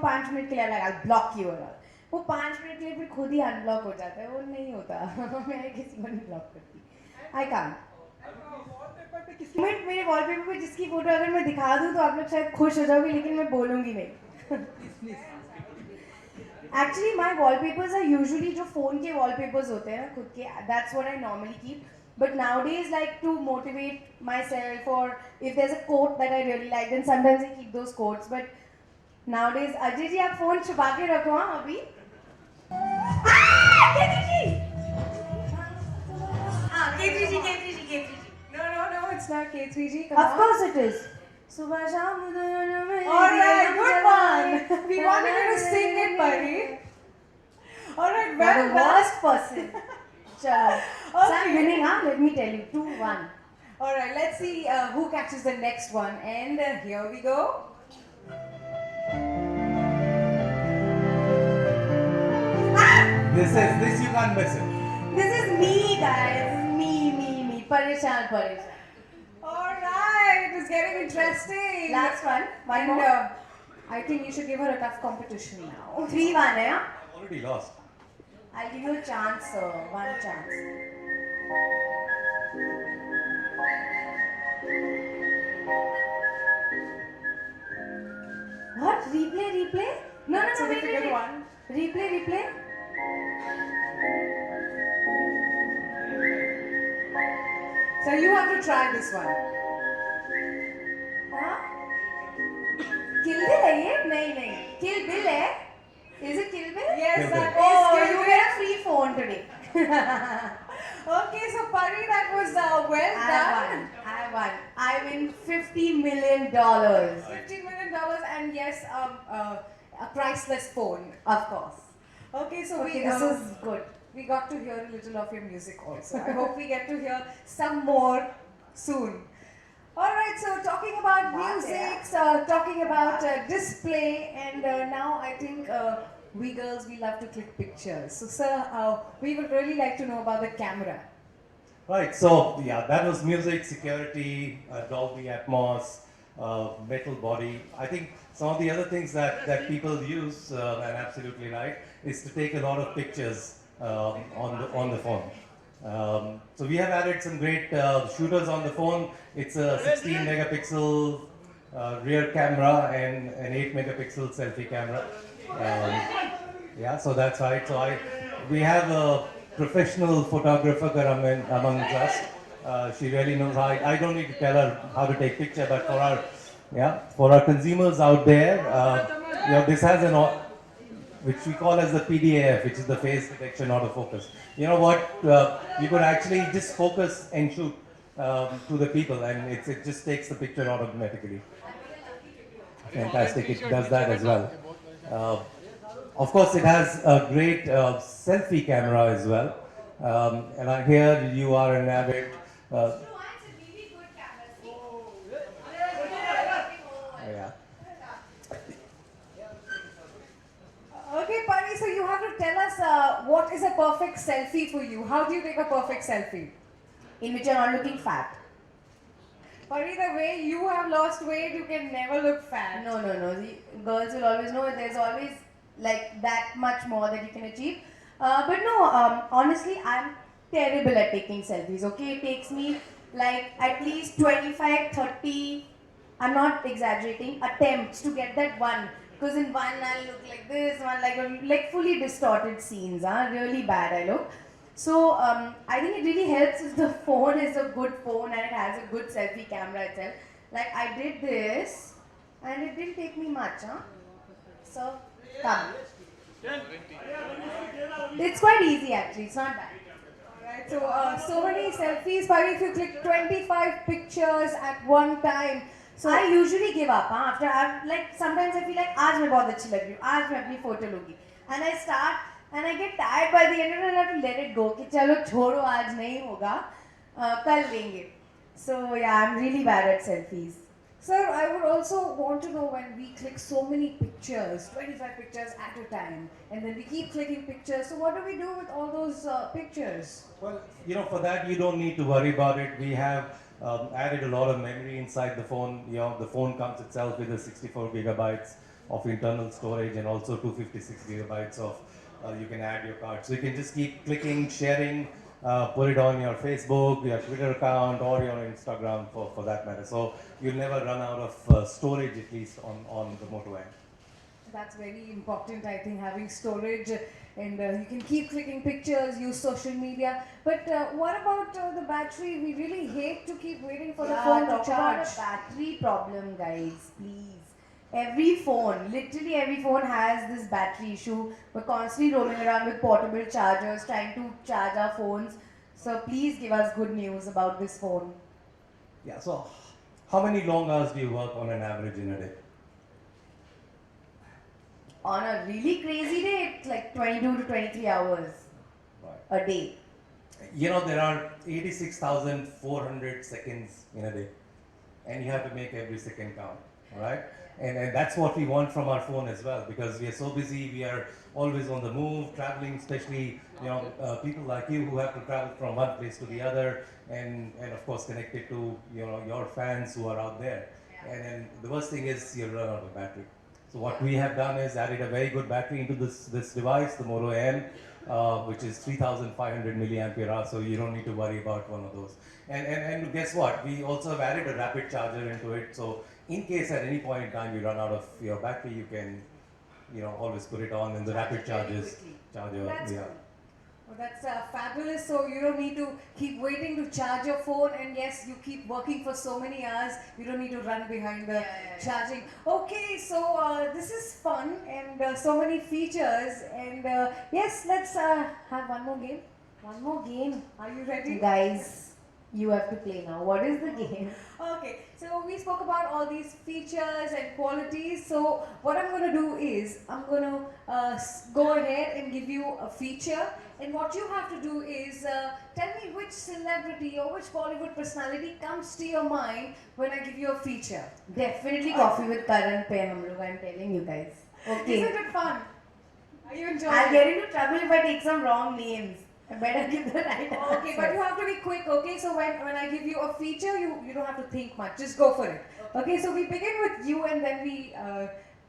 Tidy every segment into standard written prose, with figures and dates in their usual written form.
5 minute के लिए like I'll block you और वो 5 मिनट के लिए फिर खुद ही अनब्लॉक हो जाता है, वो नहीं होता मैं किसी को नहीं ब्लॉक करती, I can't। मेरे वॉलपेपर पे जिसकी फोटो अगर मैं दिखा दूँ तो आप लोग शायद खुश हो जाओगे, लेकिन मैं बोलूँगी नहीं। Actually, my wallpapers are usually जो phone के wallpapers होते हैं ना खुद के, that's what I normally keep. But nowadays, like to motivate myself, or if there's a quote that I really like, then sometimes I keep those quotes. But nowadays, Ajay ji आप phone छुपा के रखो हाँ अभी। केतरी जी। हाँ केतरी जी। No, it's not K3G. Come Of on. course it is. सुबह शाम Alright, good one. We wanted you to sing it, buddy. Alright, You're well the done. worst person. Chalo. So I'm winning, huh? Let me tell you, 2-1. Alright, let's see who catches the next one. And here we go. This you can't miss it. This is me, guys. Me. Parishan. Alright, it's getting interesting. Last one. One And more. I think you should give her a tough competition now. 3-1, yeah? Already lost. I'll give you a chance, sir. One chance. What? Replay? No, That's a wait. difficult one. Replay. So you have to try this one. Huh? Kill Bill है ये? नहीं. Kill Bill है? Is it Kill Bill? Yes, Kill that Bill. is Oh, Kill you Bill. get a free phone today. Okay, so Pari, that was well done. I won. I win $50 million. $50 million and yes, a priceless phone. Of course. Okay, so Okay, we this is good. we got to hear a little of your music also. I hope we get to hear some more soon. Alright, so talking about music, talking about display, and now I think we girls, we love to click pictures. So sir, we would really like to know about the camera. Right, so yeah, that was music, security, Dolby Atmos, metal body. I think some of the other things that people use, and absolutely right, is to take a lot of pictures on the phone. So we have added some great shooters on the phone. It's a 16 megapixel rear camera and an 8 megapixel selfie camera. Yeah, so that's right. So we have a professional photographer among us. She really knows how. I don't need to tell her how to take picture, but for our consumers out there, this has which we call as the PDAF, which is the phase detection autofocus. You know what? You could actually just focus and shoot to the people, and it just takes the picture automatically. Fantastic! It does that as well. Of course, it has a great selfie camera as well. And I hear you are an avid. Yeah. Okay, Pari, so you have to tell us what is a perfect selfie for you. How do you take a perfect selfie? In which you're not looking fat. Pari, the way you have lost weight, you can never look fat. No. The girls will always know there's always like that much more that you can achieve. But no, honestly, I'm terrible at taking selfies. Okay, it takes me like at least 25, 30. I'm not exaggerating. Attempts to get that one. Because in one I'll look like this, one like fully distorted scenes. Really bad I look. So I think it really helps if the phone is a good phone and it has a good selfie camera itself. Like I did this and it didn't take me much, So come. It's quite easy actually, it's not bad. Alright, so many selfies, Pari, if you click 25 pictures at one time. So I usually give up after like sometimes I feel like आज मैं बहुत अच्छी लग रही हूँ, आज मैं अपनी photo लूँगी, and I start and I get tired by the end of it and I have to let it go कि चलो छोड़ो आज नहीं होगा, कल लेंगे. So yeah, I'm really bad at selfies. Sir, I would also want to know when we click so many pictures, 25 pictures at a time, and then we keep clicking pictures. So what do we do with all those pictures? Well, for that you don't need to worry about it. We have added a lot of memory inside the phone. The phone comes itself with a 64 gigabytes. of internal storage and also 256 gigabytes of you can add your card. So you can just keep clicking, sharing, put it on your Facebook, your Twitter account, or your Instagram for that matter. So you'll never run out of storage, at least on the Moto N. That's very important, I think, having storage, and you can keep clicking pictures, use social media. But what about the battery? We really hate to keep waiting for the phone to talk about charge. a battery problem, guys. Please. Every phone, literally every phone has this battery issue. We're constantly roaming around with portable chargers, trying to charge our phones. So please give us good news about this phone. Yeah, so how many long hours do you work on an average in a day? On a really crazy day, it's like 22 to 23 hours Right. a day. You know, there are 86,400 seconds in a day, and you have to make every second count, all right? And that's what we want from our phone as well, because we are so busy, we are always on the move, traveling, especially, you know, people like you who have to travel from one place to the other, and of course connected to, you know, your fans who are out there. And the worst thing is you'll run out of battery. So what we have done is added a very good battery into this device, the Moto N, which is 3,500 milliampere hour, so you don't need to worry about one of those. And guess what? We also have added a rapid charger into it, so in case at any point in time you run out of your battery, you can, you know, always put it on, and the rapid charges charger. That's Yeah. cool. Well, that's fabulous. So you don't need to keep waiting to charge your phone, and yes, you keep working for so many hours. You don't need to run behind the charging. Okay, so this is fun and so many features. And yes, let's have one more game. One more game. Are you ready? Guys, you have to play now. What is the game? Okay, so we spoke about all these features and qualities. So what I'm going to do is I'm going to go ahead and give you a feature, and what you have to do is tell me which celebrity or which Bollywood personality comes to your mind when I give you a feature. Definitely coffee with Karan pe hum log, I'm telling you guys. Okay. Isn't it fun? Are you enjoying I'll it? get into trouble if I take some wrong names. I better give the right answer. Okay, but you have to be quick, okay? So when I give you a feature, you don't have to think much. Just go for it. Okay, so we begin with you and then we,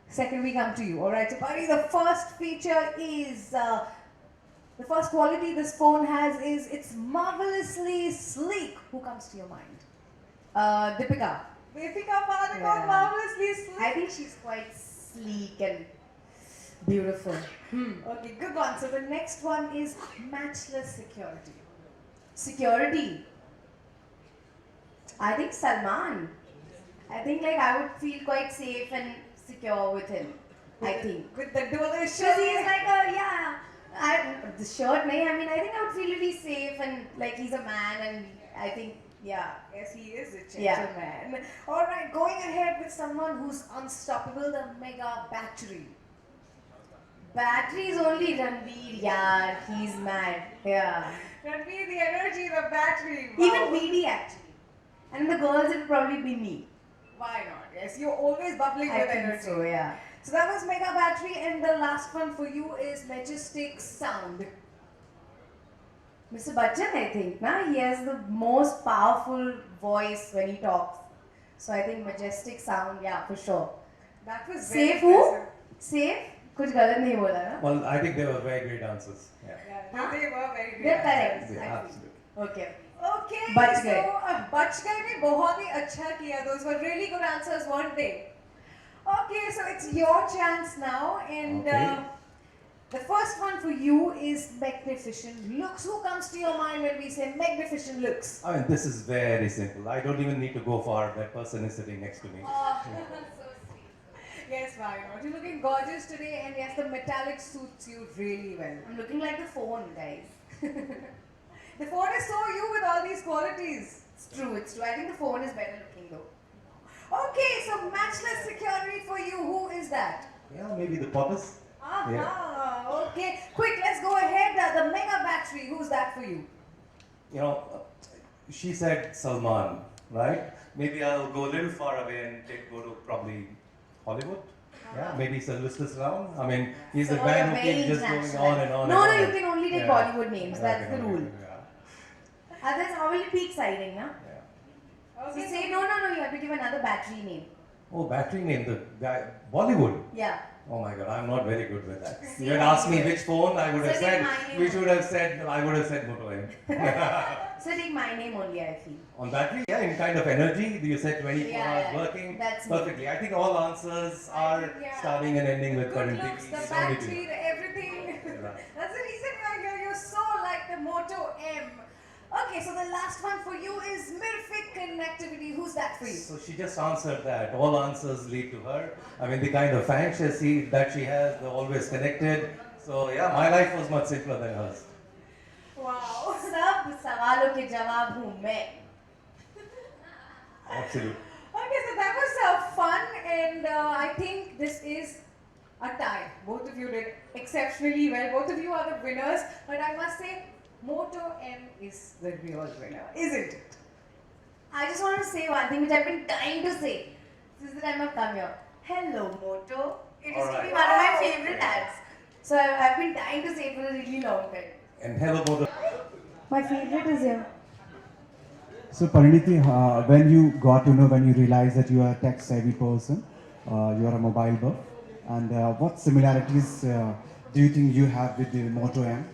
second we come to you. Alright, so buddy, the first feature is, the first quality this phone has is it's marvelously sleek. Who comes to your mind? Deepika. Deepika Padukone, Yeah. marvelously sleek. I think she's quite sleek and beautiful. Okay, good one. So the next one is matchless security. Security. I think Salman. I think like I would feel quite safe and secure with him. I think. With the Because shirt. he's like a, yeah. The shirt, nahi, I mean, I think I would feel really safe and like he's a man and I think, yeah. Yes, he is a Yeah. gentleman. Alright, going ahead with someone who's unstoppable, the mega battery. Battery is only Ranveer, yeah. He's mad. Yeah. Ranveer, the energy, the battery. Even Wow. VD actually. And the girls, it would probably be me. Why not? Yes, you're always bubbling I with think energy. so, yeah. So that was mega battery, and the last one for you is majestic sound. Mr. Bachchan, I think, na? He has the most powerful voice when he talks. So I think majestic sound, yeah, for sure. That was very Safe who? impressive. Safe? कुछ गलत नहीं बोला ना? Well, I think they were very great answers. Yeah. Yeah, they were very good. They're correct. Yeah, I think. absolutely. Okay. Okay, बच so गए. बच गए ने बहुत ही अच्छा किया. Those were really good answers, weren't they? Okay, so it's your chance now, and Okay. the first one for you is magnificent looks. Who comes to your mind when we say magnificent looks? I mean, this is very simple. I don't even need to go far. That person is sitting next to me. Yes, why not? You're looking gorgeous today, and yes, the metallic suits you really well. I'm looking like the phone, guys. The phone is so you with all these qualities. It's true, it's true. I think the phone is better looking though. Okay, so matchless security for you. Who is that? Yeah, maybe the poppers. Aha, okay. Quick, let's go ahead. The mega battery, who's that for you? You know, she said Salman, right? Maybe I'll go a little far away and go to probably Hollywood. Yeah, maybe Sylvester Stallone. I mean, he's So the man you're who very keeps just going international. on and on. No, and no, on. you can only take Yeah. Bollywood names. That's Okay, the okay, rule. yeah. Others, how will it be exciting, na? Yeah. So say no, no, no. You have to give another battery name. Oh, battery name, the guy, Bollywood. Yeah. Oh my god, I'm not very good with that. See, You had asked me which phone, I would have So take said, my name which only. would have said, I would have said Moto M. So take my name only, I feel. On battery, yeah, in kind of energy, you said 24 Yeah, hours yeah, working. that's me. Perfectly. I think all answers are Yeah. starting and ending with Good current looks, TV. the It's only battery, two. the everything. Right. That's the reason why you're so like the Moto M. Okay, so the last one for you is Mirfic connectivity. Who's that for you? So she just answered that. All answers lead to her. I mean, the kind of fan that she has, they're always connected. So yeah, my life was much simpler than hers. Wow. सब सवालों के जवाब हूँ मैं. Absolutely. Okay, so that was fun, and I think this is a tie. Both of you did exceptionally well. Both of you are the winners, but I must say, Moto M is the real winner, isn't it? I just want to say one thing which I've been dying to say since the time I've come here. Hello, Moto. It used to be Alright. one of my favorite ads. So I've been dying to say it for a really long time. And hello, Moto. My favorite is here. So Pariniti, when you got to know, when you realized that you are a tech savvy person, you are a mobile buff, and what similarities do you think you have with the Moto M?